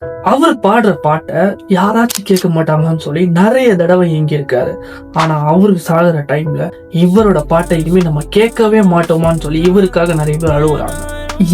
அவர் பாடுற பாட்டை யாராச்சும் கேட்க மாட்டாங்கன்னு சொல்லி நிறைய தடவை இயங்கியிருக்காரு. ஆனா அவருக்கு சாகுற டைம்ல இவரோட பாட்டை இனிமே நம்ம கேட்கவே மாட்டோமான்னு சொல்லி இவருக்காக நிறைய பேர் அழுகுறாங்க.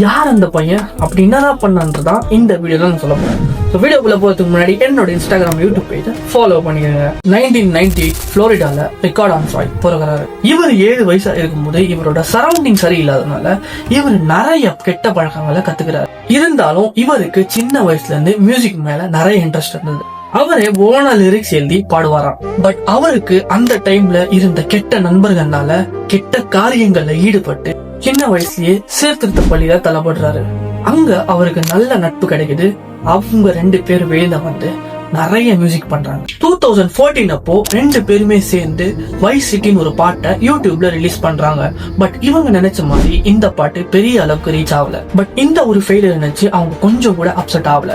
யார் அந்த பையன், அப்படி என்னதான் பண்ணான்றதான் இந்த வீடியோல நான் சொல்ல போறேன். வீடியோக்குள்ள போறதுக்கு முன்னாடி என்னோட இன்ஸ்டாகிராம் யூடியூப் பேஜை ஃபாலோ பண்ணிக்கோங்க. 1998 புளோரிடால ரிக்கார்ட் ஆம்ஸ்ட்ராங் பிறகுறாரு. இவர் 7 வயசா இருக்கும்போது இவரோட சரௌண்டிங் சரியில்லாதனால இவர் நிறைய கெட்ட பழக்கங்களை கத்துக்கிறாரு. இருந்தாலும் இவருக்கு சின்ன வயசுல இருந்து மியூசிக் மேல நிறைய இன்ட்ரெஸ்ட் இருந்தது. அவரே ஓனா லிரிக்ஸ் எழுதி பாடுவாராம். பட் அவருக்கு அந்த டைம்ல இருந்த கெட்ட நண்பர்கள்னால கெட்ட காரியங்கள்ல ஈடுபட்டு சின்ன வயசுலயே சீர்திருத்த பள்ளியில தள்ளப்படுறாரு. அங்க அவருக்கு நல்ல நட்பு கிடைக்குது. அவங்க 2 பேரும் வெளியில வந்து நிறைய மியூசிக் பண்றாங்க. 2014 அப்போ 2 பேருமே சேர்ந்து வைஸ் சிட்டின்னு ஒரு பாட்டை யூடியூப்ல ரிலீஸ் பண்றாங்க. பட் இவங்க நினைச்ச மாதிரி இந்த பாட்டு பெரிய அளவுக்கு ரீச் ஆகல. பட் இந்த ஒரு ஃபெயிலியர் நினைச்சு அவங்க கொஞ்சம் கூட அப்செட் ஆகல.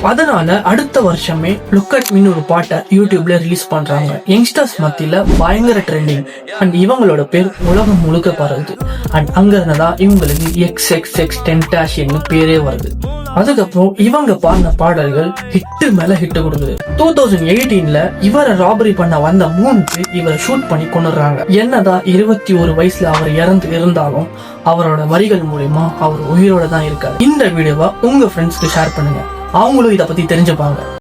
அதனால அடுத்த வருஷமே லுக் அட் மீன்னு ஒரு பாட்டை யூடியூப்ல ரிலீஸ் பண்றாங்க. யங்ஸ்டர்ஸ் மத்தியில பயங்கர ட்ரெண்டிங். அண்ட் இவங்களோட பேர் உலகம் முழுக்க பரவுது. அண்ட் அங்க இருந்ததான் இவங்களுக்கு XXXTentacion பேரே வருது. அதுக்கப்புறம் இவங்க பாடின பாடல்கள் ஹிட் மேல ஹிட் கொடுக்குது. 2018ல இவரை ராபரி பண்ண வந்த 3 பேர் இவரை ஷூட் பண்ணி கொண்டுறாங்க. என்னதான் 21 வயசுல அவர் இறந்து இருந்தாலும் அவரோட வரிகள் மூலமா அவர் உயிரோட தான் இருக்காரு. இந்த வீடியோவை உங்க ஃப்ரெண்ட்ஸ்க்கு ஷேர் பண்ணுங்க. அவங்களும் இதை பத்தி தெரிஞ்சுப்பாங்க.